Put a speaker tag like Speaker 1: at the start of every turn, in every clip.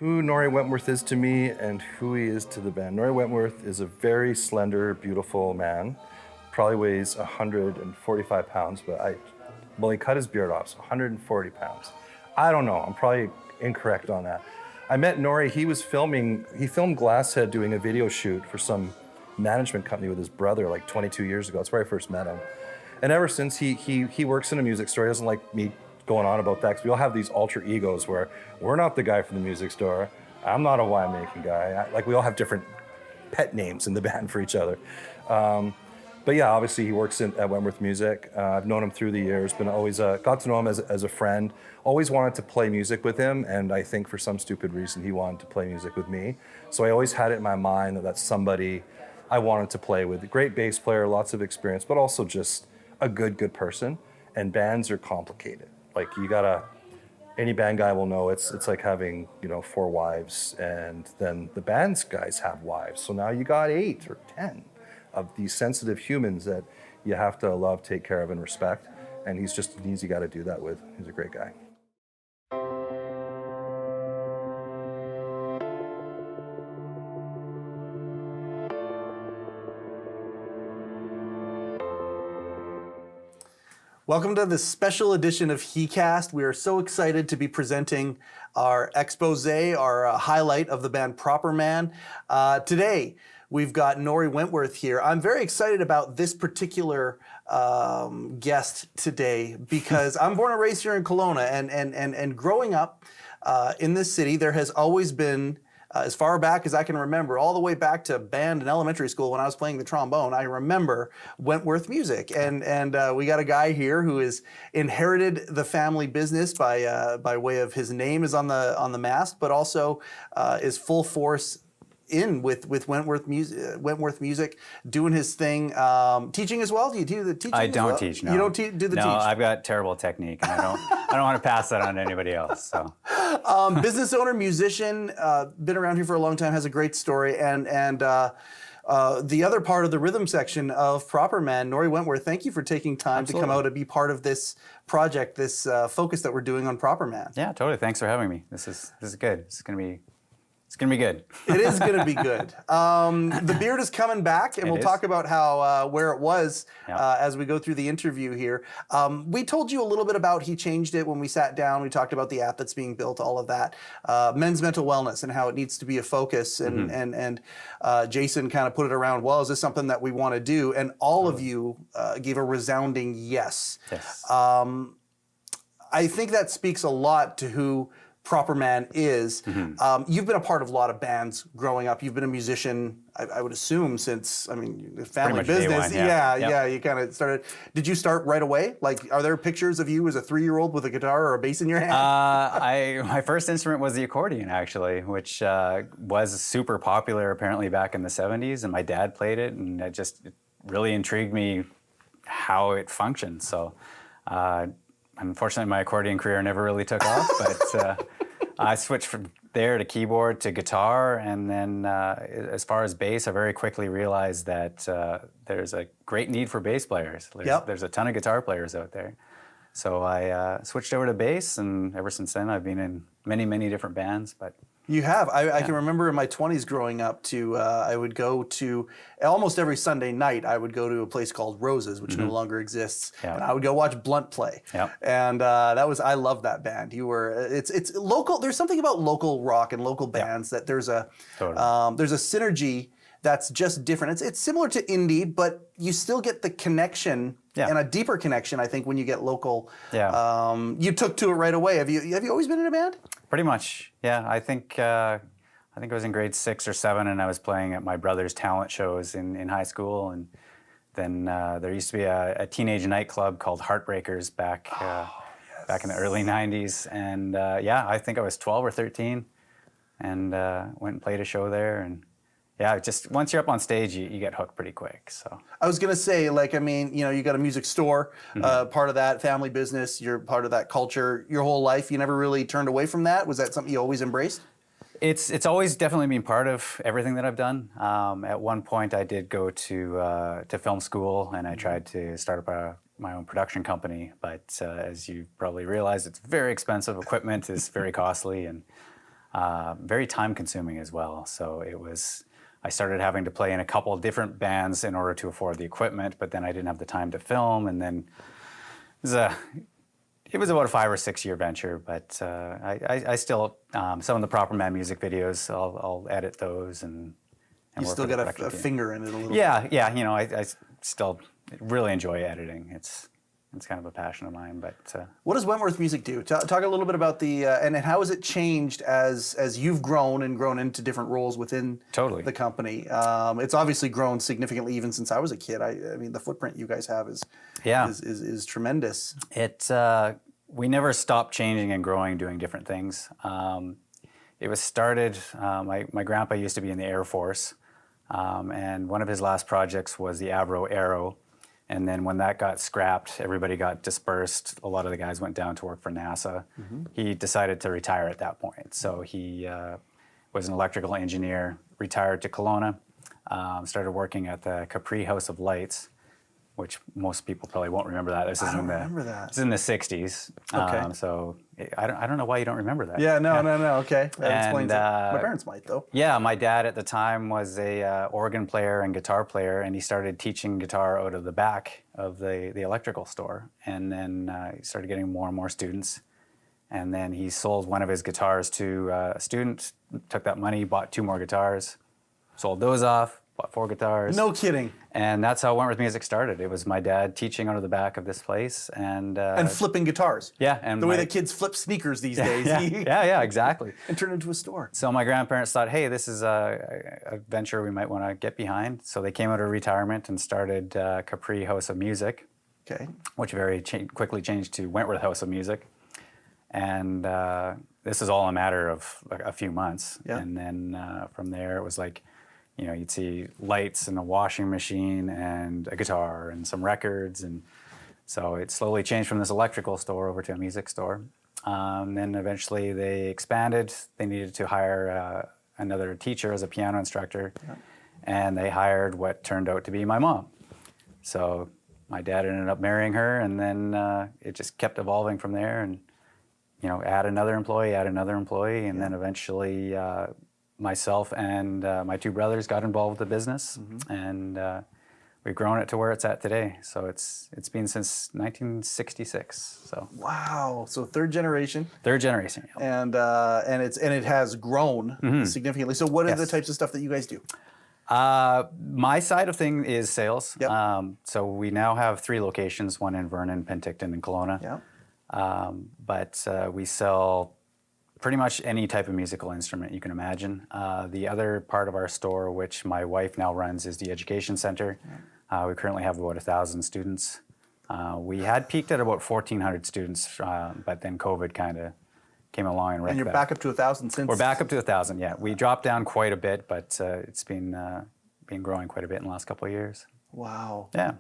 Speaker 1: who Nori Wentworth is to me and who he is to the band. Nori Wentworth is a very slender, beautiful man. Probably weighs 145 pounds, well, he cut his beard off, so 140 pounds. I don't know, I'm probably incorrect on that. I met Nori, he filmed Glasshead doing a video shoot for some management company with his brother like 22 years ago. That's where I first met him. And ever since, he works in a music store. He doesn't like me going on about that, because we all have these alter egos where we're not the guy from the music store. I'm not a winemaking guy. Like, we all have different pet names in the band for each other. But yeah, obviously he works at Wentworth Music. I've known him through the years, been always, got to know him as a friend. Always wanted to play music with him, and I think for some stupid reason he wanted to play music with me. So I always had it in my mind that that's somebody I wanted to play with. A great bass player, lots of experience, but also just a good person. And bands are complicated. Like, any band guy will know it's like having, 4 wives, and then the band's guys have wives. So now you got 8 or 10 of these sensitive humans that you have to love, take care of, and respect. And he's just an easy guy to do that with. He's a great guy.
Speaker 2: Welcome to this special edition of HeCast. We are so excited to be presenting our expose, our highlight of the band Properman. Today, we've got Nori Wentworth here. I'm very excited about this particular guest today because I'm born and raised here in Kelowna, and growing up in this city, there has always been, as far back as I can remember, all the way back to band in elementary school when I was playing the trombone, I remember Wentworth music. And we got a guy here who has inherited the family business by way of his name is on the mast, but also is full force in with Wentworth music, doing his thing, teaching as well. Do you do the teaching?
Speaker 3: I don't
Speaker 2: well?
Speaker 3: teach. No,
Speaker 2: you don't do the teach.
Speaker 3: No, I've got terrible technique, and I don't want to pass that on to anybody else. So,
Speaker 2: business owner, musician, been around here for a long time, has a great story, and the other part of the rhythm section of Properman, Nori Wentworth. Thank you for taking time to come out and be part of this project, this focus that we're doing on Properman.
Speaker 3: Yeah, totally. Thanks for having me. This is good. It's gonna be good.
Speaker 2: It is going to be good. The beard is coming back, and we'll talk about how where it was as we go through the interview here. We told you a little bit about he changed it when we sat down. We talked about the app that's being built, all of that, men's mental wellness, and how it needs to be a focus. And Jason kind of put it around. Well, is this something that we want to do? And all of you gave a resounding yes.
Speaker 3: Yes.
Speaker 2: I think that speaks a lot to who Properman is. You've been a part of a lot of bands growing up. You've been a musician, I would assume, since, the family business.
Speaker 3: Day one, yeah.
Speaker 2: You kind of started. Did you start right away? Like, are there pictures of you as a 3-year-old with a guitar or a bass in your hand?
Speaker 3: My first instrument was the accordion, actually, which was super popular apparently back in the 70s, and my dad played it, and it really intrigued me how it functioned. So unfortunately, my accordion career never really took off, but I switched from there to keyboard to guitar, and then as far as bass, I very quickly realized that there's a great need for bass players. There's a ton of guitar players out there. So I switched over to bass, and ever since then, I've been in many different bands. But
Speaker 2: you have. I can remember in my 20s growing up I would go to, almost every Sunday night, I would go to a place called Roses, which no longer exists.
Speaker 3: Yeah.
Speaker 2: And I would go watch Blunt play.
Speaker 3: Yeah.
Speaker 2: And I loved that band. It's local. There's something about local rock and local bands that there's a synergy that's just different. It's similar to indie, but you still get the connection and a deeper connection, I think, when you get local.
Speaker 3: Yeah.
Speaker 2: You took to it right away. Have you always been in a band?
Speaker 3: Pretty much, yeah. I think I was in grade 6 or 7, and I was playing at my brother's talent shows in high school, and then there used to be a teenage nightclub called Heartbreakers back in the early 90s, and I think I was 12 or 13, and went and played a show there, and yeah, just once you're up on stage, you get hooked pretty quick. So
Speaker 2: I was gonna say, you got a music store, part of that family business. You're part of that culture your whole life. You never really turned away from that. Was that something you always embraced?
Speaker 3: It's always definitely been part of everything that I've done. At one point, I did go to film school, and I tried to start up my own production company. But as you probably realize, it's very expensive. Equipment is very costly, and very time consuming as well. So I started having to play in a couple of different bands in order to afford the equipment, but then I didn't have the time to film, and then it was about a 5 or 6 year venture. But I still some of the Properman music videos, I'll edit those and
Speaker 2: You
Speaker 3: work
Speaker 2: still
Speaker 3: with the
Speaker 2: got
Speaker 3: production
Speaker 2: a
Speaker 3: team.
Speaker 2: finger in it a little bit.
Speaker 3: Yeah. You know, I still really enjoy editing. It's kind of a passion of mine. But
Speaker 2: What does Wentworth Music do? Talk a little bit about the and how has it changed as you've grown into different roles within
Speaker 3: Totally.
Speaker 2: the company? It's obviously grown significantly even since I was a kid. I mean, the footprint you guys have is tremendous.
Speaker 3: We never stopped changing and growing, doing different things. It was started. My grandpa used to be in the Air Force, and one of his last projects was the Avro Arrow. And then when that got scrapped, everybody got dispersed. A lot of the guys went down to work for NASA. He decided to retire at that point. So he was an electrical engineer, retired to Kelowna, started working at the Capri House of Lights, which most people probably won't remember that. This is
Speaker 2: remember that.
Speaker 3: This is in the 60s.
Speaker 2: Okay.
Speaker 3: So I don't know why you don't remember that.
Speaker 2: Yeah, no, okay. That explains it.
Speaker 3: And,
Speaker 2: My parents might, though.
Speaker 3: Yeah, my dad at the time was a organ player and guitar player, and he started teaching guitar out of the back of the electrical store. And then he started getting more and more students. And then he sold one of his guitars to a student, took that money, bought 2 more guitars, sold those off, bought 4 guitars.
Speaker 2: No kidding.
Speaker 3: And that's how Wentworth Music started. It was my dad teaching out of the back of this place. And
Speaker 2: flipping guitars.
Speaker 3: Yeah. And
Speaker 2: the way that kids flip sneakers these days.
Speaker 3: Yeah, exactly.
Speaker 2: And turn it into a store.
Speaker 3: So my grandparents thought, hey, this is a venture we might want to get behind. So they came out of retirement and started Capri House of Music,
Speaker 2: Okay.
Speaker 3: which very quickly changed to Wentworth House of Music. And this is all a matter of a few months.
Speaker 2: Yeah.
Speaker 3: And then from there, it was like, you know, you'd see lights and a washing machine and a guitar and some records. And so it slowly changed from this electrical store over to a music store. Then eventually they expanded. They needed to hire another teacher as a piano instructor. Yeah. And they hired what turned out to be my mom. So my dad ended up marrying her, and then it just kept evolving from there. And, you know, add another employee, and then eventually myself and my 2 brothers got involved with the business, and we've grown it to where it's at today. So it's been since 1966. So
Speaker 2: wow. So third generation.
Speaker 3: Third generation. Yeah.
Speaker 2: And it has grown significantly. So what are the types of stuff that you guys do?
Speaker 3: My side of thing is sales.
Speaker 2: Yep.
Speaker 3: So we now have 3 locations: one in Vernon, Penticton, and Kelowna.
Speaker 2: Yeah.
Speaker 3: But we sell pretty much any type of musical instrument you can imagine. The other part of our store, which my wife now runs, is the education center. We currently have about 1,000 students. We had peaked at about 1,400 students, but then COVID kind of came along and wrecked
Speaker 2: And you're
Speaker 3: that.
Speaker 2: back up to 1,000 since?
Speaker 3: We're back up to 1,000, yeah. We dropped down quite a bit, but it's been growing quite a bit in the last couple of years.
Speaker 2: Wow.
Speaker 3: Yeah.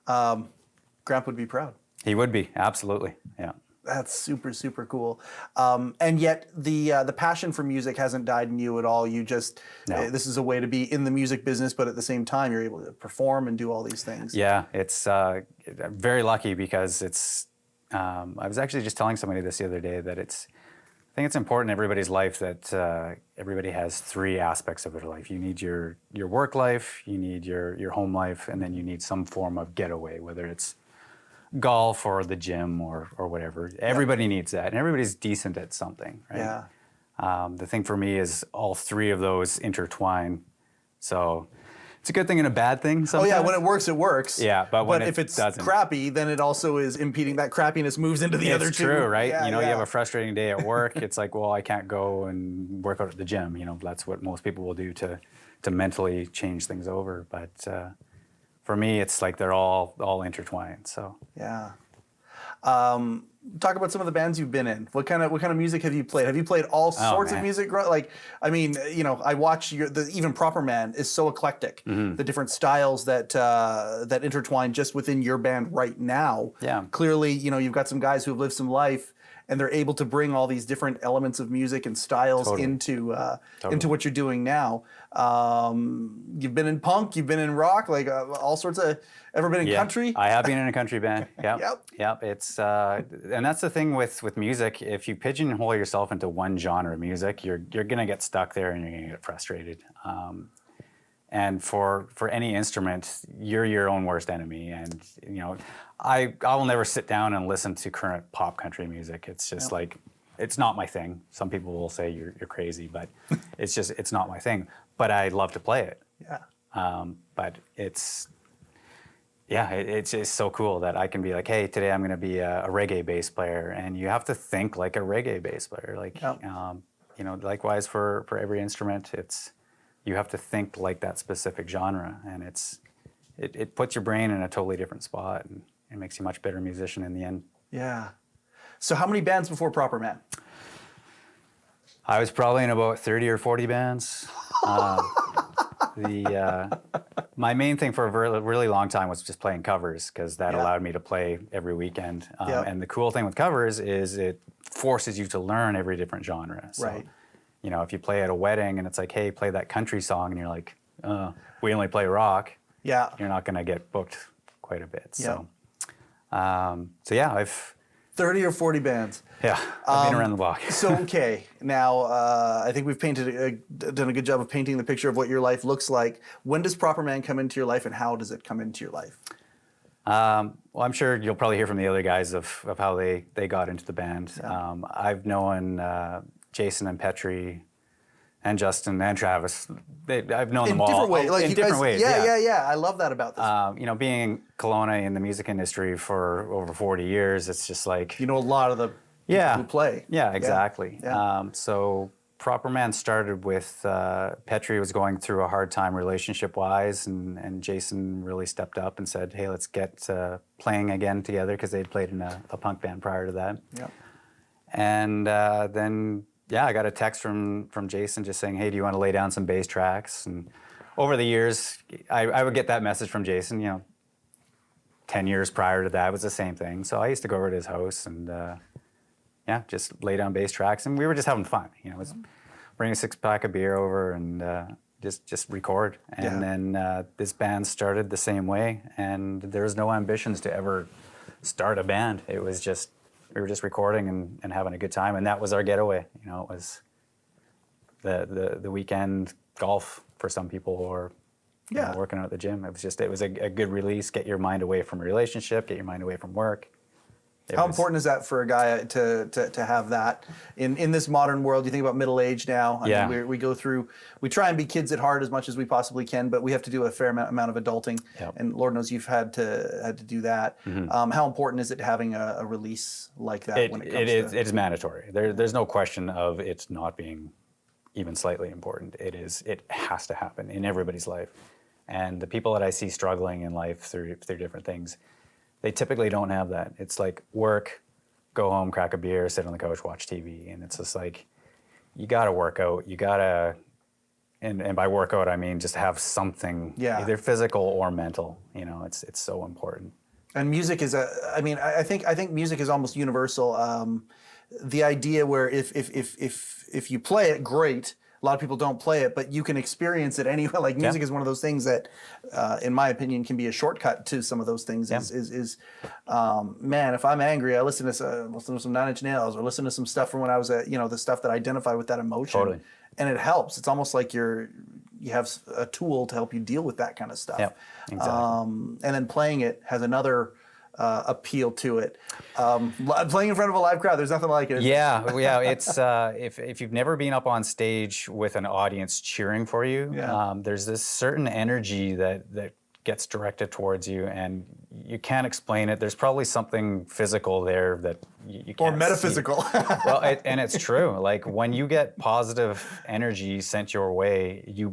Speaker 2: Grandpa would be proud.
Speaker 3: He would be, absolutely, yeah.
Speaker 2: That's super, super cool. And yet the passion for music hasn't died in you at all. You just,
Speaker 3: No.
Speaker 2: this is a way to be in the music business, but at the same time, you're able to perform and do all these things.
Speaker 3: Yeah, it's I'm very lucky because it's, I was actually just telling somebody this the other day that I think it's important in everybody's life that everybody has 3 aspects of their life. You need your work life, you need your home life, and then you need some form of getaway, whether it's golf or the gym or whatever. Everybody needs that, and everybody's decent at something, right?
Speaker 2: Yeah.
Speaker 3: The thing for me is all 3 of those intertwine. So it's a good thing and a bad thing sometimes.
Speaker 2: Oh yeah, when it works, it works.
Speaker 3: Yeah, but when
Speaker 2: if
Speaker 3: it
Speaker 2: it's
Speaker 3: doesn't.
Speaker 2: crappy, then it also is impeding. That crappiness moves into the other 2.
Speaker 3: It's true, right?
Speaker 2: Yeah,
Speaker 3: You have a frustrating day at work. It's like, well, I can't go and work out at the gym. That's what most people will do to mentally change things over. But for me, it's like they're all intertwined. So
Speaker 2: yeah. Talk about some of the bands you've been in. What kind of music have you played? Have you played all sorts of music? Like, I mean, I watch even Properman is so eclectic. The different styles that intertwine just within your band right now.
Speaker 3: Yeah.
Speaker 2: Clearly, you've got some guys who have lived some life, and they're able to bring all these different elements of music and styles
Speaker 3: Totally.
Speaker 2: into what you're doing now. You've been in punk, you've been in rock, like all sorts of. Ever been in country?
Speaker 3: I have been in a country band. Yep.
Speaker 2: Yep.
Speaker 3: Yep. It's and that's the thing with music. If you pigeonhole yourself into one genre of music, you're gonna get stuck there and you're gonna get frustrated. And for any instrument, you're your own worst enemy. And you know, I will never sit down and listen to current pop country music. It's just like, it's not my thing. Some people will say you're crazy, but it's not my thing. But I love to play it.
Speaker 2: Yeah.
Speaker 3: But it's so cool that I can be like, hey, today I'm going to be a reggae bass player, and you have to think like a reggae bass player. Like, you know, likewise for every instrument, you have to think like that specific genre, and it puts your brain in a totally different spot, and it makes you a much better musician in the end.
Speaker 2: Yeah. So how many bands before Properman?
Speaker 3: I was probably in about 30 or 40 bands. My main thing for a really long time was just playing covers, because that allowed me to play every weekend. And the cool thing with covers is it forces you to learn every different genre. So,
Speaker 2: Right.
Speaker 3: you know, if you play at a wedding and it's like, hey, play that country song, and you're like, we only play rock.
Speaker 2: Yeah.
Speaker 3: You're not going to get booked quite a bit.
Speaker 2: Yeah.
Speaker 3: So yeah, I've
Speaker 2: 30 or 40 bands.
Speaker 3: I've been around the block.
Speaker 2: So, okay, now I think we've done a good job of painting the picture of what your life looks like. When does Properman come into your life, and how does it come into your life?
Speaker 3: Well, I'm sure you'll probably hear from the other guys of how they got into the band.
Speaker 2: Yeah.
Speaker 3: I've known Jason and Petri and Justin and Travis. I've known them all
Speaker 2: different ways. Like
Speaker 3: in
Speaker 2: you
Speaker 3: different
Speaker 2: guys,
Speaker 3: ways.
Speaker 2: Yeah. I love that about this.
Speaker 3: You know, being in Kelowna in the music industry for over 40 years, it's just like,
Speaker 2: You know a lot of the people who play.
Speaker 3: Yeah, exactly.
Speaker 2: Yeah.
Speaker 3: So Properman started with Petri was going through a hard time relationship-wise, and Jason really stepped up and said, hey, let's get playing again together, because they'd played in a punk band prior to that.
Speaker 2: Yeah.
Speaker 3: And then, I got a text from Jason just saying, hey, do you want to lay down some bass tracks? And over the years, I would get that message from Jason, you know, 10 years prior to that, it was the same thing. So I used to go over to his house and, just lay down bass tracks. And we were just having fun, you know, bring a 6-pack of beer over and just record. And then this band started the same way. And there was no ambitions to ever start a band. It was just, we were just recording and having a good time, and that was our getaway. You know, it was the weekend golf for some people, or you know, working out at the gym. It was a good release. Get your mind away from a relationship. Get your mind away from work.
Speaker 2: How important is that for a guy to have that in this modern world? You think about middle age now. I mean, we go through, we try and be kids at heart as much as we possibly can, but we have to do a fair amount of adulting.
Speaker 3: Yep.
Speaker 2: And Lord knows you've had to do that.
Speaker 3: Mm-hmm.
Speaker 2: How important is it having a release like that when it comes to?
Speaker 3: It is mandatory. There's no question of it not being even slightly important. It has to happen in everybody's life. And the people that I see struggling in life through different things, they typically don't have that. It's like work, go home, crack a beer, sit on the couch, watch TV. And it's just like, you gotta work out. You gotta, and by work out, I mean just have something, either physical or mental. You know, it's so important.
Speaker 2: And music is I think music is almost universal. The idea where if you play it, great. A lot of people don't play it, but you can experience it anyway. Like music is one of those things that, in my opinion, can be a shortcut to some of those things. Man, if I'm angry, I listen to some 9 Inch Nails, or listen to some stuff from when I was the stuff that I identify with that emotion.
Speaker 3: Totally.
Speaker 2: And it helps. It's almost like you have a tool to help you deal with that kind of stuff.
Speaker 3: Yep, exactly.
Speaker 2: And then playing it has another appeal to it. Playing in front of a live crowd, there's nothing like it.
Speaker 3: It's if you've never been up on stage with an audience cheering for you, there's this certain energy that gets directed towards you, and you can't explain it. There's probably something physical there that you can't
Speaker 2: or metaphysical.
Speaker 3: Well, and it's true. Like when you get positive energy sent your way, you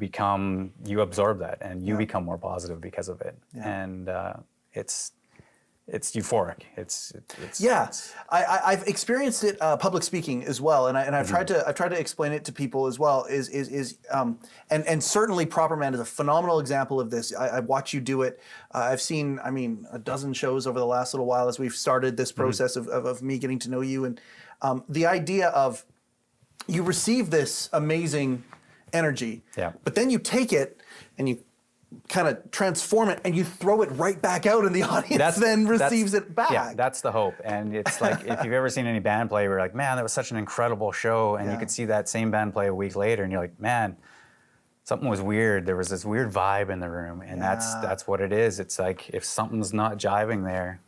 Speaker 3: absorb that, and you become more positive because of it. And it's euphoric.
Speaker 2: I've experienced it public speaking as well, and I've tried to explain it to people as well. And certainly Properman is a phenomenal example of this. I watch you do it. I've seen, a dozen shows over the last little while as we've started this process of me getting to know you, and the idea of you receive this amazing energy, but then you take it and you kind of transform it and you throw it right back out, and the audience then receives it back.
Speaker 3: Yeah, that's the hope. And it's like, if you've ever seen any band play, we're like, man, that was such an incredible show. And you could see that same band play a week later and you're like, man, something was weird. There was this weird vibe in the room. And that's what it is. It's like, if something's not jiving there,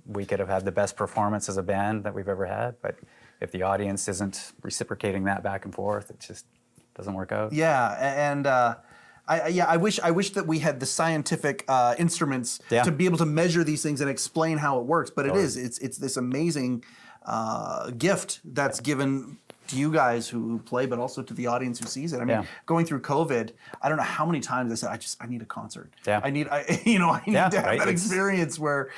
Speaker 3: we could have had the best performance as a band that we've ever had. But if the audience isn't reciprocating that back and forth, it just doesn't work out.
Speaker 2: Yeah, and I wish that we had the scientific instruments to be able to measure these things and explain how it works. But it's this amazing gift that's given to you guys who play, but also to the audience who sees it. I mean, going through COVID, I don't know how many times I said, I need a concert.
Speaker 3: Yeah.
Speaker 2: I need to have that experience where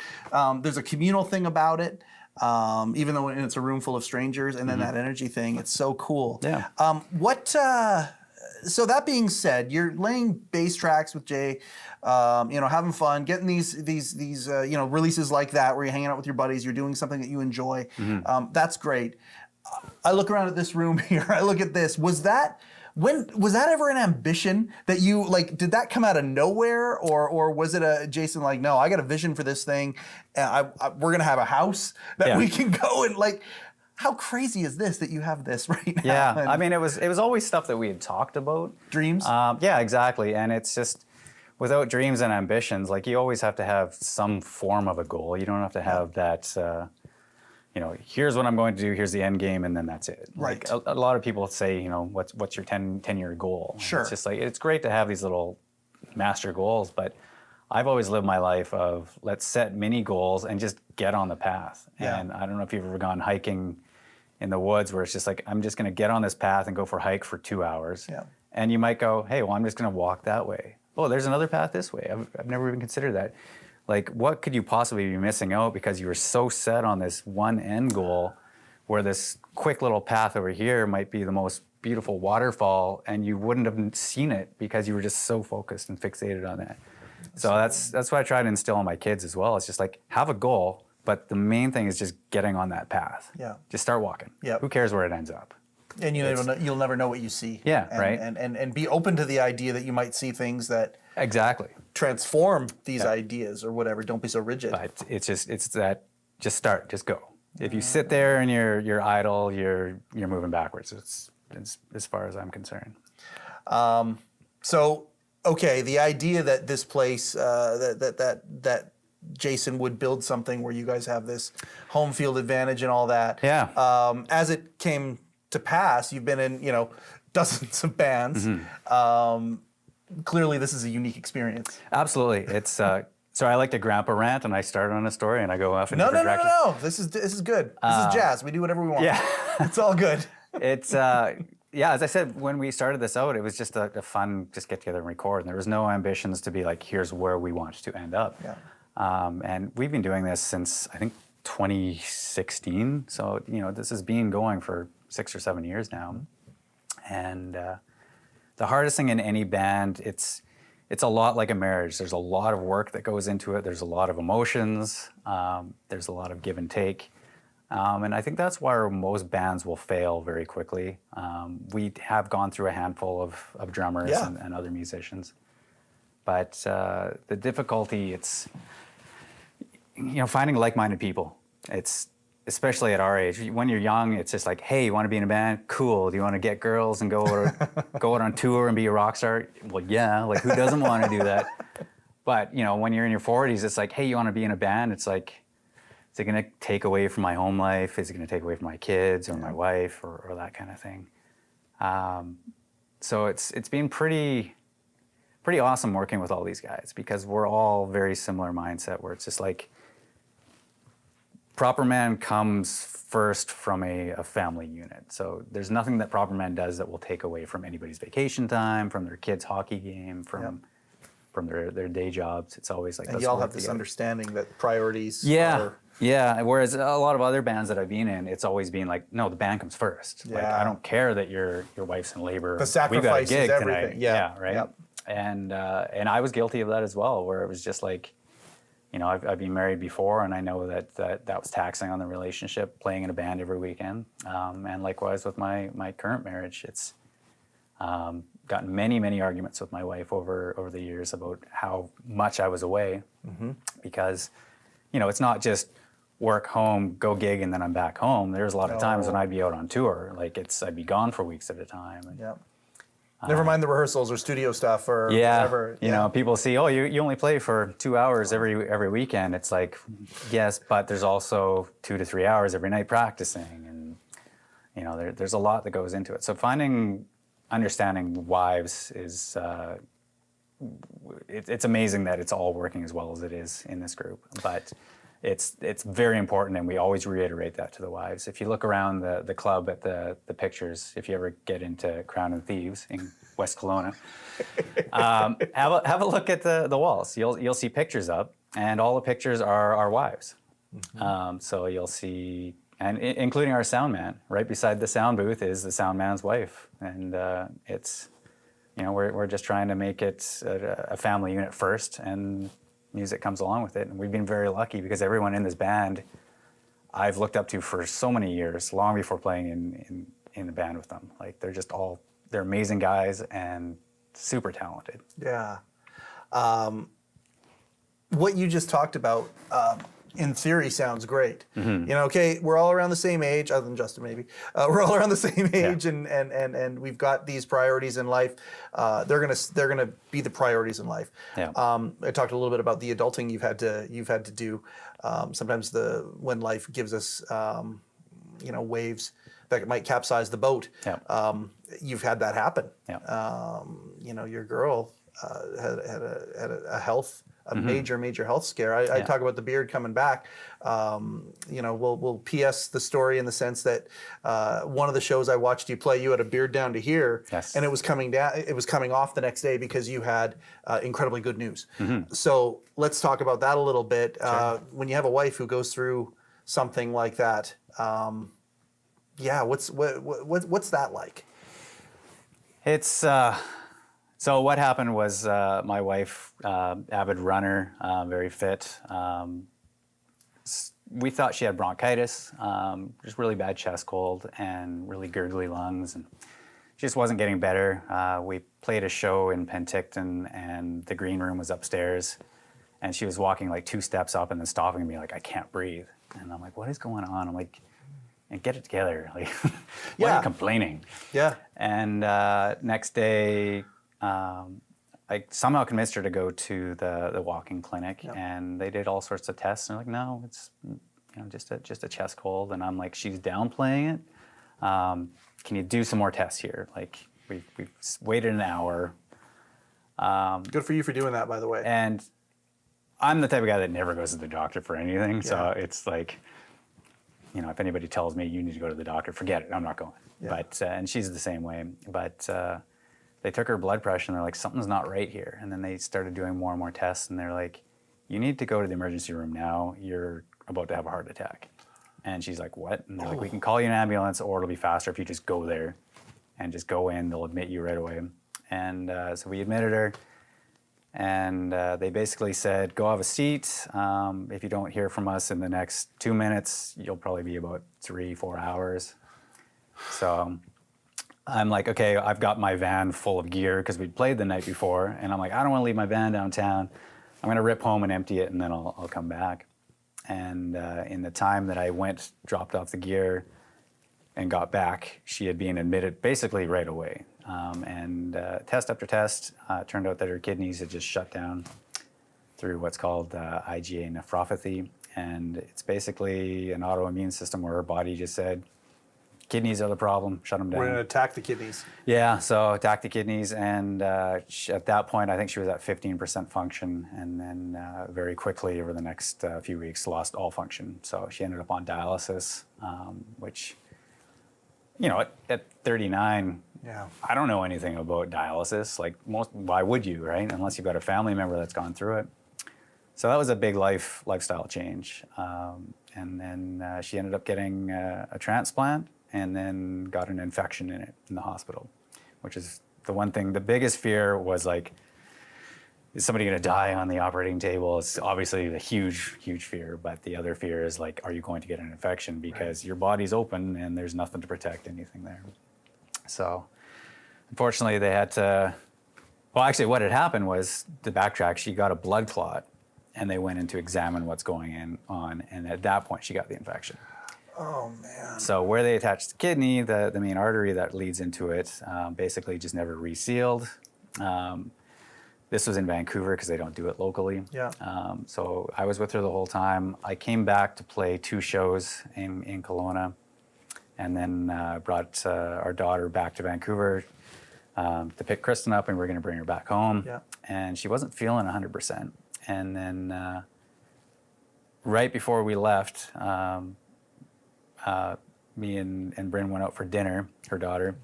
Speaker 2: there's a communal thing about it. Even though it's a room full of strangers, and then that energy thing, it's so cool.
Speaker 3: Yeah.
Speaker 2: So that being said, you're laying bass tracks with Jay, having fun, getting these releases like that where you're hanging out with your buddies, you're doing something that you enjoy. That's great. I look around at this room here. I look at this. Was that ever an ambition that you did that come out of nowhere, or was it a Jason no, I got a vision for this thing, and we're gonna have a house that we can go and how crazy is this that you have this right now?
Speaker 3: Yeah, I mean, it was always stuff that we had talked about.
Speaker 2: Dreams?
Speaker 3: Yeah, exactly. And it's just, without dreams and ambitions, you always have to have some form of a goal. You don't have to have that, here's what I'm going to do, here's the end game, and then that's it.
Speaker 2: Right.
Speaker 3: A lot of people say, what's your 10-year goal?
Speaker 2: Sure.
Speaker 3: It's just it's great to have these little master goals, but I've always lived my life of let's set mini goals and just get on the path.
Speaker 2: Yeah.
Speaker 3: And I don't know if you've ever gone hiking in the woods where it's just I'm just going to get on this path and go for a hike for 2 hours.
Speaker 2: Yeah.
Speaker 3: And you might go, hey, well, I'm just going to walk that way. Oh, there's another path this way. I've never even considered that. What could you possibly be missing out because you were so set on this one end goal, where this quick little path over here might be the most beautiful waterfall, and you wouldn't have seen it because you were just so focused and fixated on that. So that's what I try to instill in my kids as well. It's just have a goal, but the main thing is just getting on that path.
Speaker 2: Yeah.
Speaker 3: Just start walking.
Speaker 2: Yeah.
Speaker 3: Who cares where it ends up?
Speaker 2: And you'll never know what you see.
Speaker 3: Yeah, right.
Speaker 2: And be open to the idea that you might see things that
Speaker 3: Exactly.
Speaker 2: transform these ideas or whatever. Don't be so rigid.
Speaker 3: But it's that just start, just go. If you sit there and you're idle, you're moving backwards. It's as far as I'm concerned.
Speaker 2: So okay, the idea that this place that Jason would build something where you guys have this home field advantage and all that.
Speaker 3: Yeah.
Speaker 2: As it came to pass, you've been in dozens of bands. Clearly, this is a unique experience.
Speaker 3: Absolutely. It's so I like to grandpa rant, and I start on a story, and I go off in different directions.
Speaker 2: No. This is good. This is jazz. We do whatever we want.
Speaker 3: Yeah.
Speaker 2: It's all good.
Speaker 3: It's as I said, when we started this out, it was just a fun just get together and record, and there was no ambitions to be here's where we want to end up.
Speaker 2: Yeah.
Speaker 3: And we've been doing this since I think 2016. So this has been going for 6 or 7 years now. And the hardest thing in any band, it's a lot like a marriage. There's a lot of work that goes into it. There's a lot of emotions. There's a lot of give and take. And I think that's why most bands will fail very quickly. We have gone through a handful of drummers and other musicians. But the difficulty, it's finding like-minded people. It's especially at our age. When you're young, it's just hey, you want to be in a band? Cool. Do you want to get girls and go out on tour and be a rock star? Well, yeah. Who doesn't want to do that? But when you're in your 40s, it's hey, you want to be in a band? It's is it going to take away from my home life? Is it going to take away from my kids or my wife or that kind of thing? So it's been pretty awesome working with all these guys because we're all very similar mindset where it's just Properman comes first from a family unit. So there's nothing that Properman does that will take away from anybody's vacation time, from their kids' hockey game, from from their day jobs. It's always like,
Speaker 2: And
Speaker 3: let's
Speaker 2: y'all
Speaker 3: work
Speaker 2: have this
Speaker 3: together.
Speaker 2: understanding that priorities
Speaker 3: Yeah.
Speaker 2: are...
Speaker 3: Yeah. Whereas a lot of other bands that I've been in, it's always been like, no, the band comes first. Like,
Speaker 2: Yeah.
Speaker 3: I don't care that your wife's in labor.
Speaker 2: The
Speaker 3: We got a
Speaker 2: sacrifice is
Speaker 3: gig
Speaker 2: everything.
Speaker 3: tonight.
Speaker 2: Yeah.
Speaker 3: Right.
Speaker 2: Yep.
Speaker 3: And I was guilty of that as well, where it was just like, you know, I've been married before, and I know that was taxing on the relationship, playing in a band every weekend. And likewise with my current marriage, it's gotten many arguments with my wife over the years about how much I was away, because, you know, it's not just work, home, go gig, and then I'm back home. There's a lot of times when I'd be out on tour, like I'd be gone for weeks at a time. And,
Speaker 2: Yep. Never mind the rehearsals or studio stuff or
Speaker 3: yeah,
Speaker 2: whatever.
Speaker 3: you know, people see, oh, you only play for 2 hours every weekend. It's like, yes, but there's also 2 to 3 hours every night practicing, and you know, there's a lot that goes into it. So understanding wives is, it's amazing that it's all working as well as it is in this group, but it's very important, and we always reiterate that to the wives. If you look around the club at the pictures, if you ever get into Crown and Thieves in West Kelowna, have a look at the walls. You'll see pictures up, and all the pictures are our wives. So you'll see, and including our sound man. Right beside the sound booth is the sound man's wife, and it's, you know, we're just trying to make it a family unit first, and music comes along with it. And we've been very lucky because everyone in this band I've looked up to for so many years, long before playing in a band with them. Like, they're amazing guys and super talented.
Speaker 2: Yeah. What you just talked about, in theory, sounds great. You know, okay, we're all around the same age, other than Justin maybe. We're all around the same age, and we've got these priorities in life. They're gonna be the priorities in life.
Speaker 3: Yeah.
Speaker 2: I talked a little bit about the adulting you've had to do. Sometimes when life gives us, you know, waves that might capsize the boat.
Speaker 3: Yeah.
Speaker 2: You've had that happen.
Speaker 3: Yeah.
Speaker 2: You know, your girl had a major health scare. I talk about the beard coming back. You know, we'll PS the story in the sense that one of the shows I watched you play, you had a beard down to here,
Speaker 3: Yes.
Speaker 2: and it was coming down. It was coming off the next day because you had incredibly good news. So let's talk about that a little bit. When you have a wife who goes through something like that, yeah, what's that like?
Speaker 3: It's so what happened was my wife, avid runner, very fit. We thought she had bronchitis, just really bad chest cold and really gurgly lungs, and she just wasn't getting better. We played a show in Penticton, and the green room was upstairs, and she was walking like 2 steps up and then stopping me like, I can't breathe. And I'm like, what is going on? I'm like, and get it together. Like, why are you complaining?
Speaker 2: Yeah.
Speaker 3: And next day, I somehow convinced her to go to the walking clinic, and they did all sorts of tests. And they're like, no, it's, you know, just a chest cold. And I'm like, she's downplaying it. Can you do some more tests here? Like, we've waited an hour.
Speaker 2: Good for you for doing that, by the way.
Speaker 3: And I'm the type of guy that never goes to the doctor for anything. So it's like, you know, if anybody tells me you need to go to the doctor, forget it, I'm not going.
Speaker 2: Yeah.
Speaker 3: But, and she's the same way. But they took her blood pressure, and they're like, something's not right here. And then they started doing more and more tests, and they're like, you need to go to the emergency room now. You're about to have a heart attack. And she's like, what? And they're like, we can call you an ambulance, or it'll be faster if you just go there and just go in. They'll admit you right away. And so we admitted her. And they basically said, go have a seat. If you don't hear from us in the next 2 minutes, you'll probably be about 3-4 hours. So I'm like, okay, I've got my van full of gear because we'd played the night before. And I'm like, I don't want to leave my van downtown. I'm going to rip home and empty it, and then I'll come back. And in the time that I went, dropped off the gear, and got back, she had been admitted basically right away. And test after test, turned out that her kidneys had just shut down through what's called IgA nephropathy. And it's basically an autoimmune system where her body just said, kidneys are the problem, shut them down.
Speaker 2: We're going to attack the kidneys.
Speaker 3: Yeah, so attack the kidneys. And at that point, I think she was at 15% function. And then very quickly over the next few weeks, lost all function. So she ended up on dialysis, which at 39,
Speaker 2: Yeah.
Speaker 3: I don't know anything about dialysis. Like why would you, right? Unless you've got a family member that's gone through it. So that was a big lifestyle change. And then she ended up getting a transplant and then got an infection in it in the hospital, which is the one thing. The biggest fear was like, is somebody going to die on the operating table? It's obviously a huge, huge fear. But the other fear is like, are you going to get an infection? Because your body's open and there's nothing to protect anything there. So unfortunately, they had to, well, actually what had happened was, to backtrack, she got a blood clot and they went in to examine what's going on. And at that point, she got the infection.
Speaker 2: Oh, man.
Speaker 3: So where they attached the kidney, the main artery that leads into it, basically just never resealed. This was in Vancouver because they don't do it locally.
Speaker 2: Yeah.
Speaker 3: So I was with her the whole time. I came back to play 2 shows in Kelowna, and then brought our daughter back to Vancouver to pick Kristen up, and we're going to bring her back home.
Speaker 2: Yeah.
Speaker 3: And she wasn't feeling 100%. And then right before we left, me and Bryn went out for dinner, her daughter,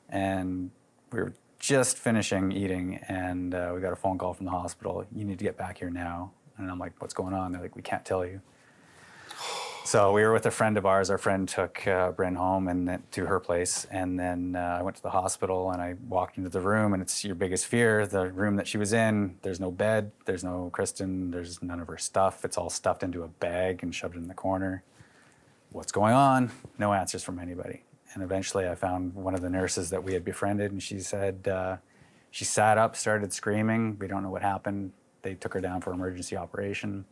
Speaker 3: and we were just finishing eating, and we got a phone call from the hospital. You need to get back here now. And I'm like, what's going on? They're like, we can't tell you. So we were with a friend of ours. Our friend took Bryn home and then to her place. And then I went to the hospital and I walked into the room, and it's your biggest fear. The room that she was in, there's no bed, there's no Kristen, there's none of her stuff. It's all stuffed into a bag and shoved in the corner. What's going on? No answers from anybody. And eventually I found one of the nurses that we had befriended, and she said, she sat up, started screaming. We don't know what happened. They took her down for emergency operation.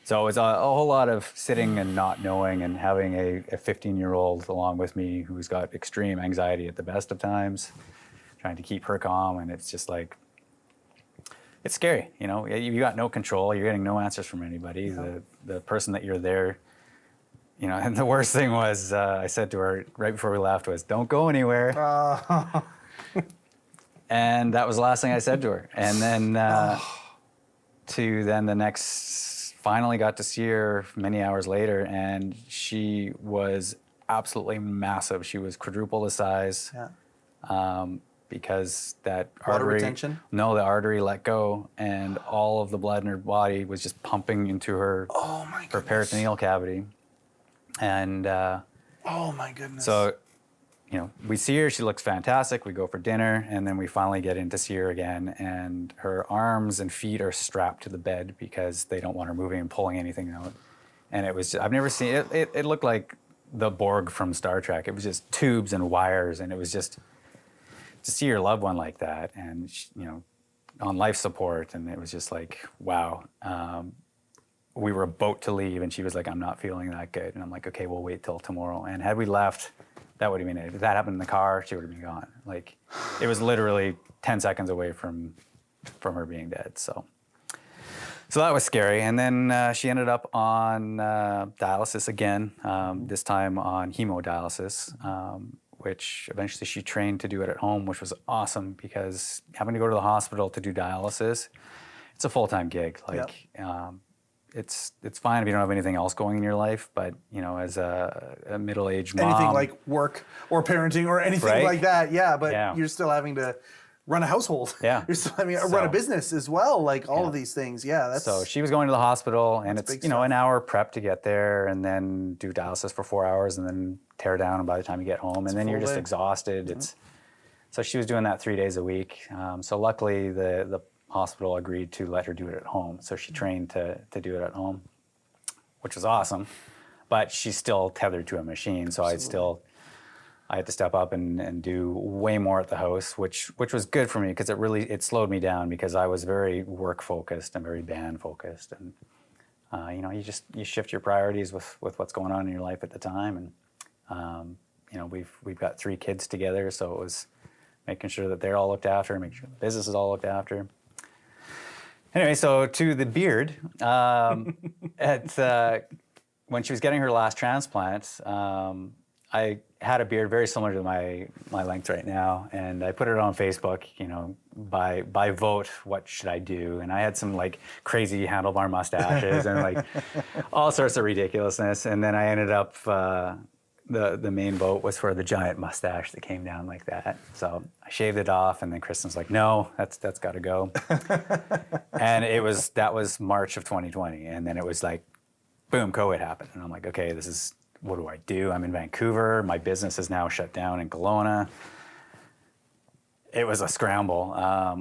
Speaker 3: So it was a whole lot of sitting and not knowing, and having a 15-year-old along with me who's got extreme anxiety at the best of times, trying to keep her calm. And it's just like, it's scary. You got no control. You're getting no answers from anybody. Yeah. The person that you're there, and the worst thing was, I said to her right before we left was, don't go anywhere. And that was the last thing I said to her. And then the next, finally got to see her many hours later, and she was absolutely massive. She was quadruple the size. Yeah. Because that
Speaker 2: water
Speaker 3: artery,
Speaker 2: retention?
Speaker 3: No, the artery let go, and all of the blood in her body was just pumping into her peritoneal cavity. And
Speaker 2: oh my goodness.
Speaker 3: So, we see her, she looks fantastic. We go for dinner, and then we finally get in to see her again, and her arms and feet are strapped to the bed because they don't want her moving and pulling anything out. And it was, I've never seen it. It looked like the Borg from Star Trek. It was just tubes and wires, and it was just, to see your loved one like that, and on life support, and it was just like, wow. We were about to leave, and she was like, I'm not feeling that good. And I'm like, okay, we'll wait till tomorrow. And had we left, that would have been it. If that happened in the car, she would have been gone. Like, it was literally 10 seconds away from her being dead. So that was scary. And then she ended up on dialysis again, this time on hemodialysis, which eventually she trained to do it at home, which was awesome, because having to go to the hospital to do dialysis, it's a full-time gig. Like, yep. It's fine if you don't have anything else going in your life, but as a middle-aged mom,
Speaker 2: anything like work or parenting or anything like that, but you're still having to run a household. Yeah, you're still having to run a business as well, like all of these things. Yeah, that's.
Speaker 3: So she was going to the hospital, and it's an hour prep to get there, and then do dialysis for 4 hours, and then tear down, and by the time you get home, and then you're just exhausted. Mm-hmm. So she was doing that 3 days a week. So luckily the hospital agreed to let her do it at home. So she trained to do it at home, which was awesome. But she's still tethered to a machine. So I had to step up and do way more at the house, which was good for me, because it slowed me down, because I was very work focused and very band focused. And you shift your priorities with what's going on in your life at the time. And we've got 3 kids together, so it was making sure that they're all looked after, making sure the business is all looked after. Anyway, so to the beard, when she was getting her last transplant, I had a beard very similar to my length right now, and I put it on Facebook, by vote, what should I do? And I had some like crazy handlebar mustaches and like all sorts of ridiculousness. And then I ended up the main vote was for the giant mustache that came down like that. So I shaved it off, and then Kristen's like, "No, that's got to go." And that was March of 2020, and then it was like, boom, COVID happened, and I'm like, okay, what do I do? I'm in Vancouver. My business is now shut down in Kelowna. It was a scramble.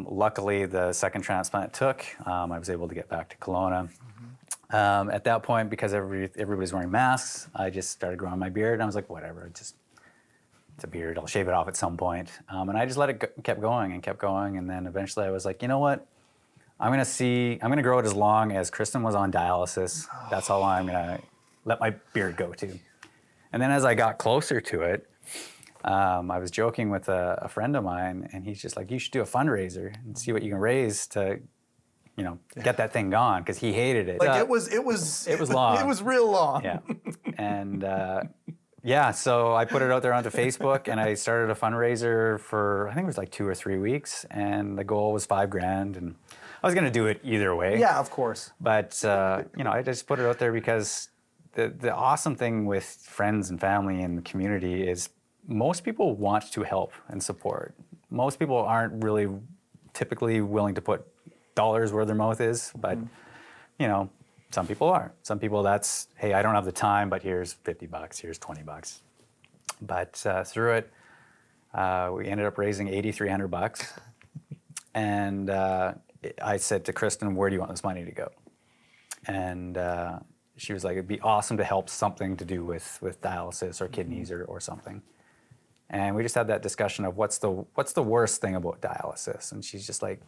Speaker 3: Luckily, the second transplant took. I was able to get back to Kelowna. At that point, because everybody's wearing masks, I just started growing my beard. And I was like, whatever, it's a beard. I'll shave it off at some point. And I just let it kept going. And then eventually I was like, you know what? I'm going to grow it as long as Kristen was on dialysis. That's how long I'm going to let my beard go to. And then as I got closer to it, I was joking with a friend of mine, and he's just like, you should do a fundraiser and see what you can raise to, get that thing gone, because he hated it.
Speaker 2: Like it was long. It was real long.
Speaker 3: Yeah. And so I put it out there onto Facebook, and I started a fundraiser for, I think it was like 2 or 3 weeks, and the goal was $5,000, and I was going to do it either way.
Speaker 2: Yeah, of course.
Speaker 3: But I just put it out there because the awesome thing with friends and family and the community is most people want to help and support. Most people aren't really typically willing to put dollars where their mouth is, but some people are. Some people that's, hey, I don't have the time, but here's $50, here's $20. But through it, we ended up raising $8,300. And I said to Kristen, where do you want this money to go? And she was like, it'd be awesome to help something to do with dialysis or kidneys or something. And we just had that discussion of what's the worst thing about dialysis? And she's just like,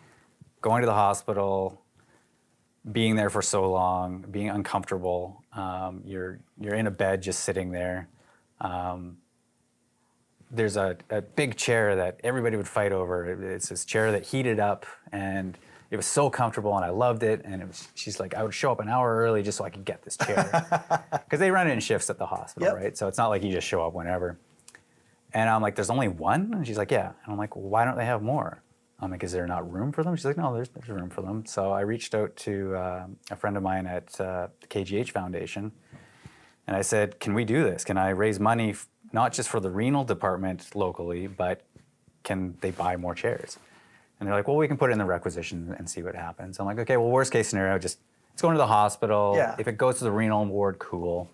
Speaker 3: going to the hospital, being there for so long, being uncomfortable. You're in a bed just sitting there. There's a big chair that everybody would fight over. It's this chair that heated up, and it was so comfortable, and I loved it. And she's like, I would show up an hour early just so I could get this chair. Because they run it in shifts at the hospital, right? So it's not like you just show up whenever. And I'm like, there's only one? And she's like, yeah. And I'm like, well, why don't they have more? I'm like, is there not room for them? She's like, no, there's room for them. So I reached out to a friend of mine at the KGH Foundation, and I said, can we do this? Can I raise money not just for the renal department locally, but can they buy more chairs? And they're like, well, we can put it in the requisition and see what happens. I'm like, okay, well, worst case scenario, it's going to the hospital.
Speaker 2: Yeah.
Speaker 3: If it goes to the renal ward, cool.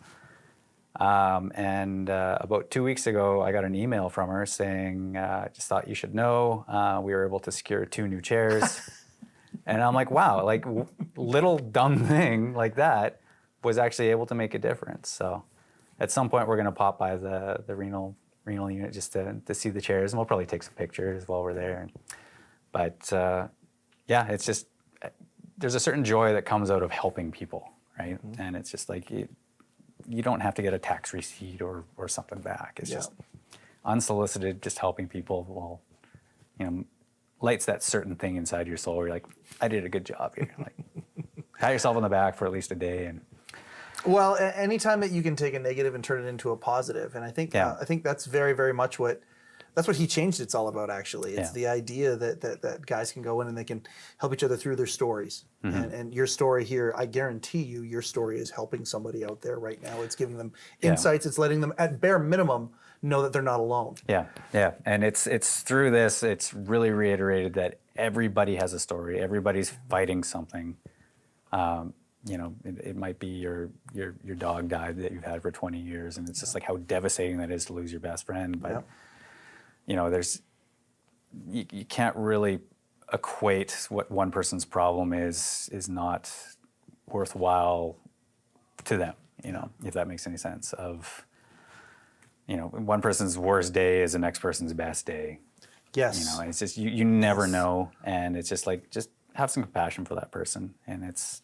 Speaker 3: And about 2 weeks ago, I got an email from her saying, just thought you should know, we were able to secure 2 new chairs. And I'm like, wow, like little dumb thing like that was actually able to make a difference. So at some point, we're going to pop by the renal unit just to see the chairs, and we'll probably take some pictures while we're there. But it's just, there's a certain joy that comes out of helping people, right? Mm-hmm. And it's just like, you don't have to get a tax receipt or something back. It's just unsolicited, just helping people lights that certain thing inside your soul where you're like, I did a good job here. Like, pat yourself on the back for at least a day. And
Speaker 2: well, anytime that you can take a negative and turn it into a positive, and I think that's very, very much that's what He Changed It's all about, actually. It's the idea that guys can go in and they can help each other through their stories. Mm-hmm. And your story here, I guarantee you, your story is helping somebody out there right now. It's giving them insights. It's letting them, at bare minimum, know that they're not alone. Yeah.
Speaker 3: And it's through this, it's really reiterated that everybody has a story. Everybody's fighting something. It might be your dog died that you've had for 20 years, and it's just like how devastating that is to lose your best friend. But you can't really equate what one person's problem is not worthwhile to them, if that makes any sense. Of, one person's worst day is the next person's best day.
Speaker 2: Yes.
Speaker 3: And it's just, you never know. And it's just like, just have some compassion for that person. And it's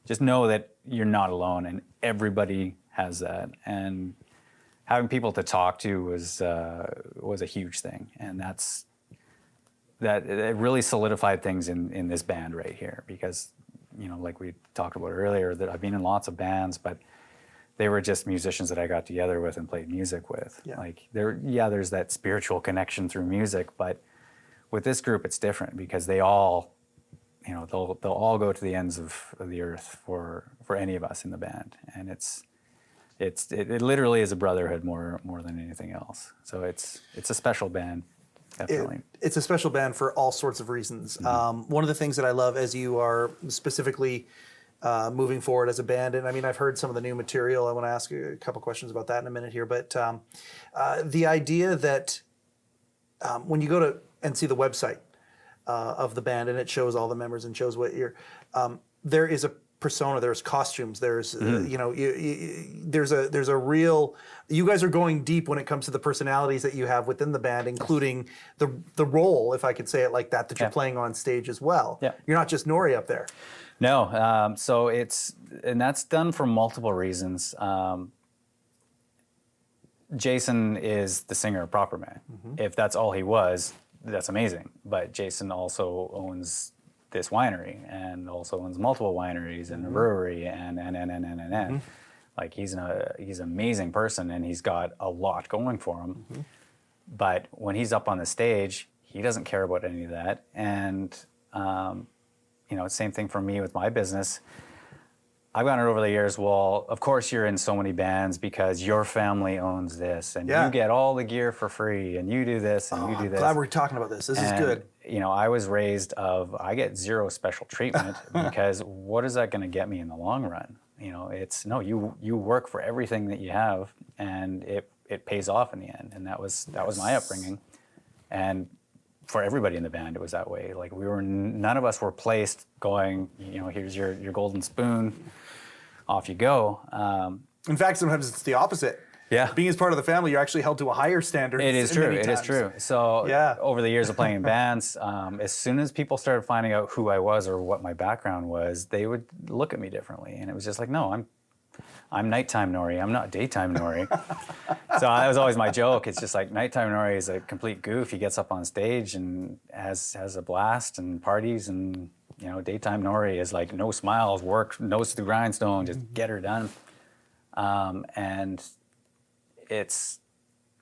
Speaker 3: just know that you're not alone, and everybody has that. And having people to talk to was a huge thing, and it really solidified things in this band right here, because like we talked about earlier, that I've been in lots of bands, but they were just musicians that I got together with and played music with. Yeah. Like there's that spiritual connection through music, but with this group it's different, because they all they'll all go to the ends of the earth for any of us in the band, and it's it literally is a brotherhood more than anything else. So it's a special band, definitely.
Speaker 2: It's a special band for all sorts of reasons. One of the things that I love as you are specifically moving forward as a band, and I mean, I've heard some of the new material. I want to ask you a couple questions about that in a minute here, but the idea that when you go to and see the website of the band and it shows all the members and shows what you're, there is a persona, there's costumes, there's there's a real, you guys are going deep when it comes to the personalities that you have within the band, including the role, if I could say it like that, that you're playing on stage as well.
Speaker 3: Yeah.
Speaker 2: You're not just Nori up there.
Speaker 3: No, so and that's done for multiple reasons. Jason is the singer of Properman. If that's all he was, that's amazing. But Jason also owns this winery and also owns multiple wineries and a brewery and. Like he's an amazing person and he's got a lot going for him. But when he's up on the stage, he doesn't care about any of that. And same thing for me with my business. I've gotten it over the years, well, of course you're in so many bands because your family owns this and you get all the gear for free and you do this and you do this.
Speaker 2: Glad we're talking about this. This is good.
Speaker 3: I was raised I get zero special treatment because what is that going to get me in the long run? You work for everything that you have and it pays off in the end. And that was my upbringing. And for everybody in the band, it was that way. Like none of us were placed going, here's your golden spoon, off you go.
Speaker 2: In fact, sometimes it's the opposite.
Speaker 3: Yeah.
Speaker 2: Being as part of the family, you're actually held to a higher standard.
Speaker 3: It is true. It is true. So over the years of playing in bands, as soon as people started finding out who I was or what my background was, they would look at me differently. And it was just like, no, I'm nighttime Nori. I'm not daytime Nori. So that was always my joke. It's just like nighttime Nori is a complete goof. He gets up on stage and has a blast and parties, and daytime Nori is like no smiles, work, nose to the grindstone, just get her done. And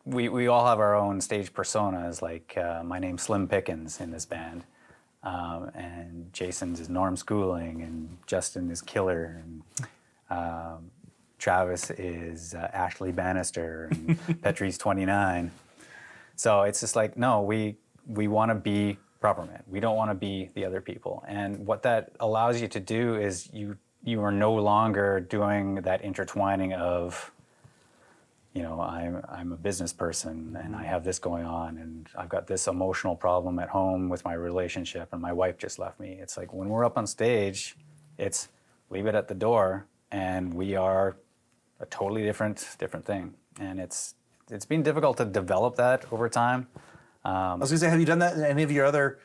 Speaker 3: we all have our own stage personas. Like my name's Slim Pickens in this band, and Jason's is Norm Schooling, and Justin is Killer, and Travis is Ashley Bannister, and Petrie's 29. So it's just like, no, we want to be Properman. We don't want to be the other people. And what that allows you to do is you are no longer doing that intertwining of, I'm a business person and I have this going on and I've got this emotional problem at home with my relationship and my wife just left me. It's like when we're up on stage, it's leave it at the door and we are a totally different thing. And it's been difficult to develop that over time.
Speaker 2: I was gonna say, have you done that in any of your other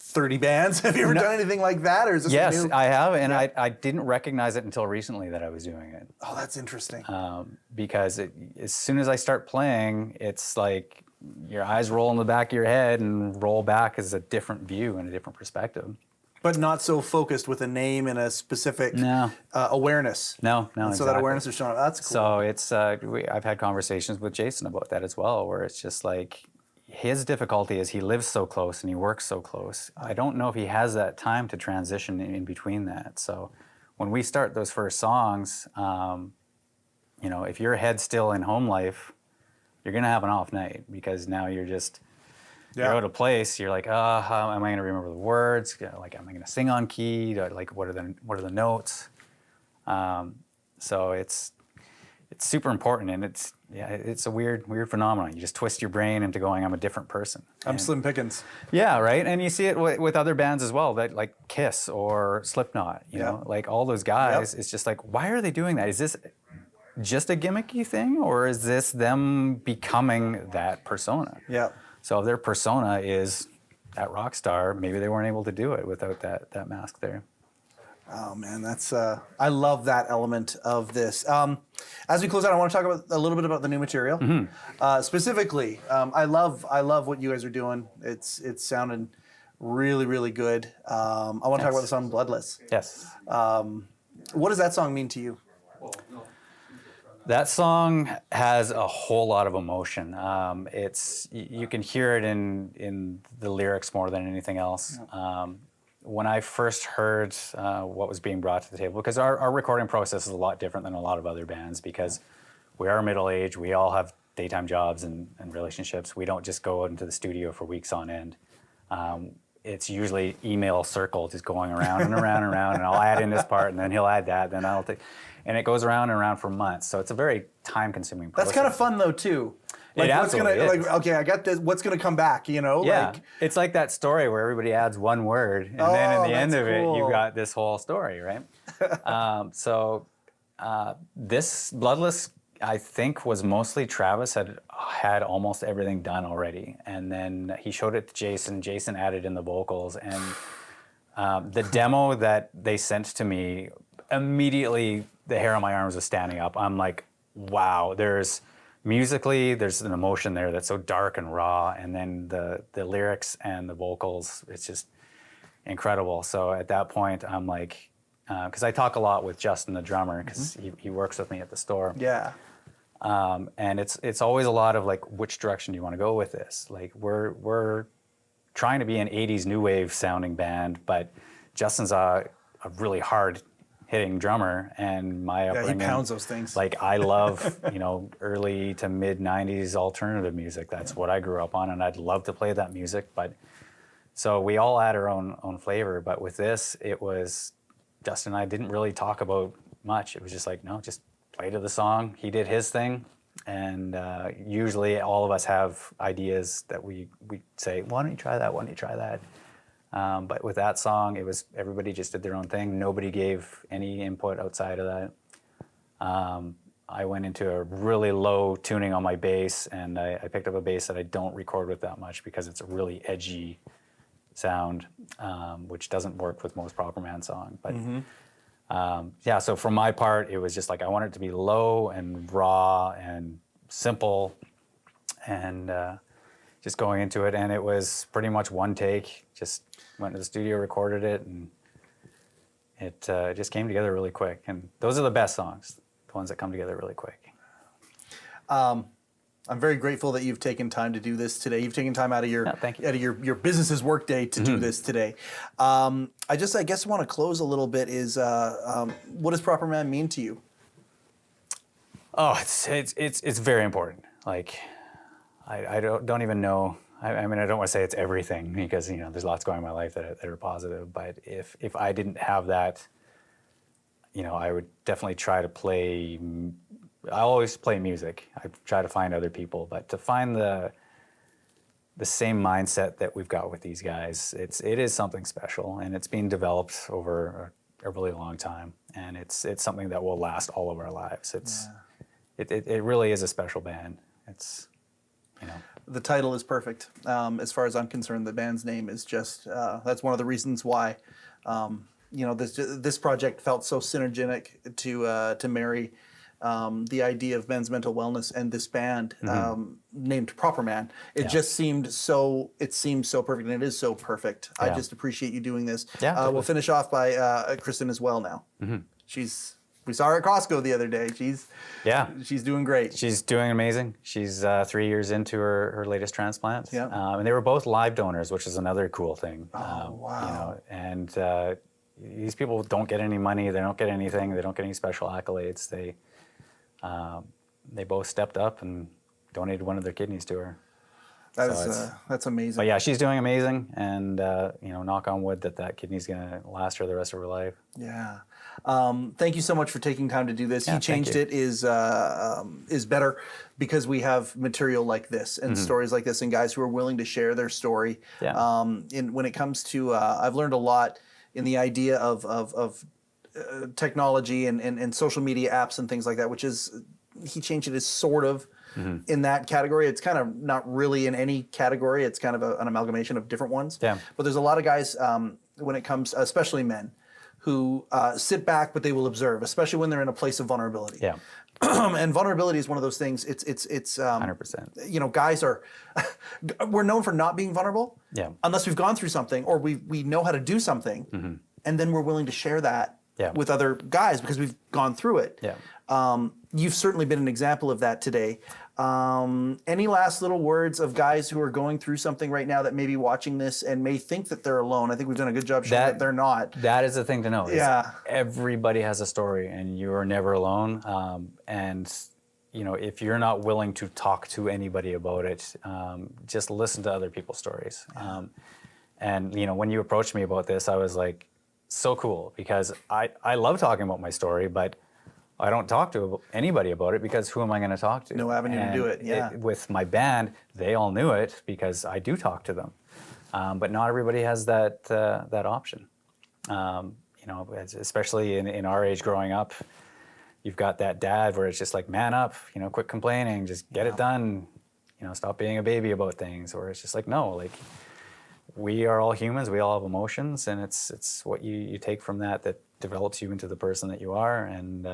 Speaker 2: 30 bands? Have you ever done anything like that, or is this
Speaker 3: Yes,
Speaker 2: new?
Speaker 3: I have, and I didn't recognize it until recently that I was doing it.
Speaker 2: Oh, that's interesting.
Speaker 3: Because as soon as I start playing, it's like your eyes roll in the back of your head and roll back as a different view and a different perspective.
Speaker 2: But not so focused with a name and a specific awareness.
Speaker 3: No,
Speaker 2: and so
Speaker 3: exactly.
Speaker 2: that awareness is showing up. That's cool.
Speaker 3: So it's I've had conversations with Jason about that as well, where it's just like his difficulty is he lives so close and he works so close. I don't know if he has that time to transition in between that. So when we start those first songs, if your head's still in home life, you're gonna have an off night because now you're just you're out of place. You're like, how am I gonna remember the words? Like, am I gonna sing on key? Like, what are the notes? So it's super important, and it's a weird phenomenon. You just twist your brain into going, I'm a different person.
Speaker 2: I'm Slim Pickens.
Speaker 3: Yeah, right. And you see it with other bands as well, that like Kiss or Slipknot. You know, like all those guys. It's just like, why are they doing that? Is this just a gimmicky thing, or is this them becoming that persona?
Speaker 2: Yeah.
Speaker 3: So if their persona is that rock star, maybe they weren't able to do it without that mask there.
Speaker 2: Oh man, that's I love that element of this. As we close out, I want to talk about a little bit about the new material. Specifically, I love what you guys are doing. It's sounding really, really good. I want to talk about the song "Bloodless."
Speaker 3: Yes.
Speaker 2: What does that song mean to you?
Speaker 3: That song has a whole lot of emotion. You can hear it in the lyrics more than anything else. When I first heard what was being brought to the table, because our recording process is a lot different than a lot of other bands, because we are middle-aged. We all have daytime jobs and relationships. We don't just go out into the studio for weeks on end. It's usually email circle just going around and around and around, and I'll add in this part, and then he'll add that, then I'll take, and it goes around and around for months. So it's a very time-consuming process.
Speaker 2: That's kind of fun though too. Like, what's gonna, like, okay, I got this. What's gonna come back? You know?
Speaker 3: Yeah,
Speaker 2: Like,
Speaker 3: it's like that story where everybody adds one word, and then at the end of it,
Speaker 2: cool.
Speaker 3: you've got this whole story, right? This Bloodless, I think, was mostly Travis had almost everything done already, and then he showed it to Jason. Jason added in the vocals, and the demo that they sent to me, immediately the hair on my arms was standing up. I'm like, wow, musically, there's an emotion there that's so dark and raw, and then the lyrics and the vocals, it's just incredible. So at that point, I'm like, because I talk a lot with Justin, the drummer, because he works with me at the store.
Speaker 2: yeah.
Speaker 3: And it's always a lot of like, which direction do you want to go with this? Like, we're trying to be an 80s new wave sounding band, but Justin's a really hard hitting drummer, and my upbringing,
Speaker 2: he pounds those things.
Speaker 3: Like, I love, early to mid 90s alternative music. That's what I grew up on, and I'd love to play that music. But so we all add our own flavor. But with this, it was Justin and I didn't really talk about much. It was just like, no, just play to the song. He did his thing, and usually all of us have ideas that we say, why don't you try that? Why don't you try that? But with that song, it was everybody just did their own thing. Nobody gave any input outside of that. I went into a really low tuning on my bass, and I picked up a bass that I don't record with that much because it's a really edgy sound, which doesn't work with most Properman songs. But so for my part, it was just like I wanted it to be low and raw and simple, and just going into it, and it was pretty much one take. Just went to the studio, recorded it, and it just came together really quick. And those are the best songs, the ones that come together really quick.
Speaker 2: I'm very grateful that you've taken time to do this today. You've taken time out of your
Speaker 3: thank you.
Speaker 2: out of your business's workday to do this today. I guess want to close a little bit. Is what does Properman mean to you?
Speaker 3: Oh, it's very important. Like, I don't even know. I mean, I don't want to say it's everything, because there's lots going on in my life that are positive. But if I didn't have that, I would definitely try to play. I always play music. I try to find other people, but to find the same mindset that we've got with these guys, it is something special, and it's been developed over a really long time, and it's something that will last all of our lives. It really is a special band. It's
Speaker 2: The title is perfect. As far as I'm concerned, the band's name is just that's one of the reasons why this project felt so synergistic to marry the idea of men's mental wellness and this band named Properman. It just seemed so. It seems so perfect, and it is so perfect. I just appreciate you doing this.
Speaker 3: Yeah, totally.
Speaker 2: We'll finish off by Kristen as well now. We saw her at Costco the other day. She's doing great.
Speaker 3: She's doing amazing. She's 3 years into her latest transplant.
Speaker 2: Yeah.
Speaker 3: And they were both live donors, which is another cool thing.
Speaker 2: Oh, wow.
Speaker 3: And these people don't get any money. They don't get anything. They don't get any special accolades. They both stepped up and donated one of their kidneys to her.
Speaker 2: That's amazing.
Speaker 3: But yeah, she's doing amazing, and knock on wood that kidney's gonna last her the rest of her life.
Speaker 2: Yeah. Thank you so much for taking time to do this.
Speaker 3: Yeah,
Speaker 2: He Changed It is better because we have material like this and stories like this and guys who are willing to share their story.
Speaker 3: Yeah.
Speaker 2: When it comes to, I've learned a lot in the idea of technology and social media apps and things like that, which is, He Changed It is sort of in that category. It's kind of not really in any category. It's kind of an amalgamation of different ones.
Speaker 3: Yeah.
Speaker 2: But there's a lot of guys, when it comes, especially men, who sit back, but they will observe, especially when they're in a place of vulnerability.
Speaker 3: Yeah.
Speaker 2: And vulnerability is one of those things. It's
Speaker 3: 100%.
Speaker 2: Guys are, we're known for not being vulnerable.
Speaker 3: Yeah.
Speaker 2: Unless we've gone through something or we know how to do something, and then we're willing to share that with other guys because we've gone through it.
Speaker 3: Yeah.
Speaker 2: You've certainly been an example of that today. Any last little words of guys who are going through something right now that may be watching this and may think that they're alone? I think we've done a good job showing that they're not.
Speaker 3: That is the thing to know.
Speaker 2: Yeah.
Speaker 3: Everybody has a story, and you are never alone. And if you're not willing to talk to anybody about it, just listen to other people's stories. And when you approached me about this, I was like, so cool, because I love talking about my story, but I don't talk to anybody about it because who am I going to talk to?
Speaker 2: No avenue to do it, yeah.
Speaker 3: With my band, they all knew it because I do talk to them. But not everybody has that option. Especially in our age growing up, you've got that dad where it's just like, man up, quit complaining, just get it done, stop being a baby about things. Or it's just like, no, like we are all humans, we all have emotions, and it's what you take from that develops you into the person that you are. And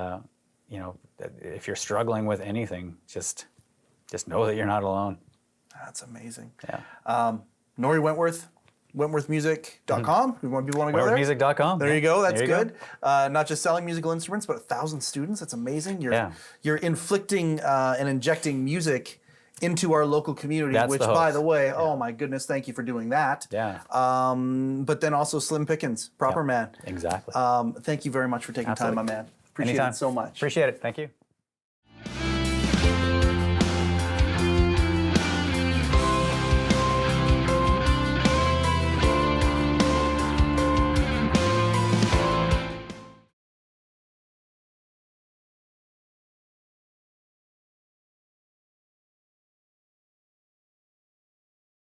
Speaker 3: if you're struggling with anything, just know that you're not alone.
Speaker 2: That's amazing.
Speaker 3: Yeah.
Speaker 2: Nori Wentworth, wentworthmusic.com. People want to go there?
Speaker 3: Wentworthmusic.com.
Speaker 2: There you go. That's
Speaker 3: There you
Speaker 2: good. Not just selling musical instruments, but 1,000 students. That's amazing. You're inflicting and injecting music into our local community,
Speaker 3: That's
Speaker 2: which,
Speaker 3: the hope.
Speaker 2: by the way, oh my goodness, thank you for doing that.
Speaker 3: Yeah.
Speaker 2: But then also Slim Pickens, Properman.
Speaker 3: Exactly.
Speaker 2: Thank you very much for taking time, my man. Appreciate
Speaker 3: Anytime.
Speaker 2: it so much.
Speaker 3: Appreciate it. Thank you.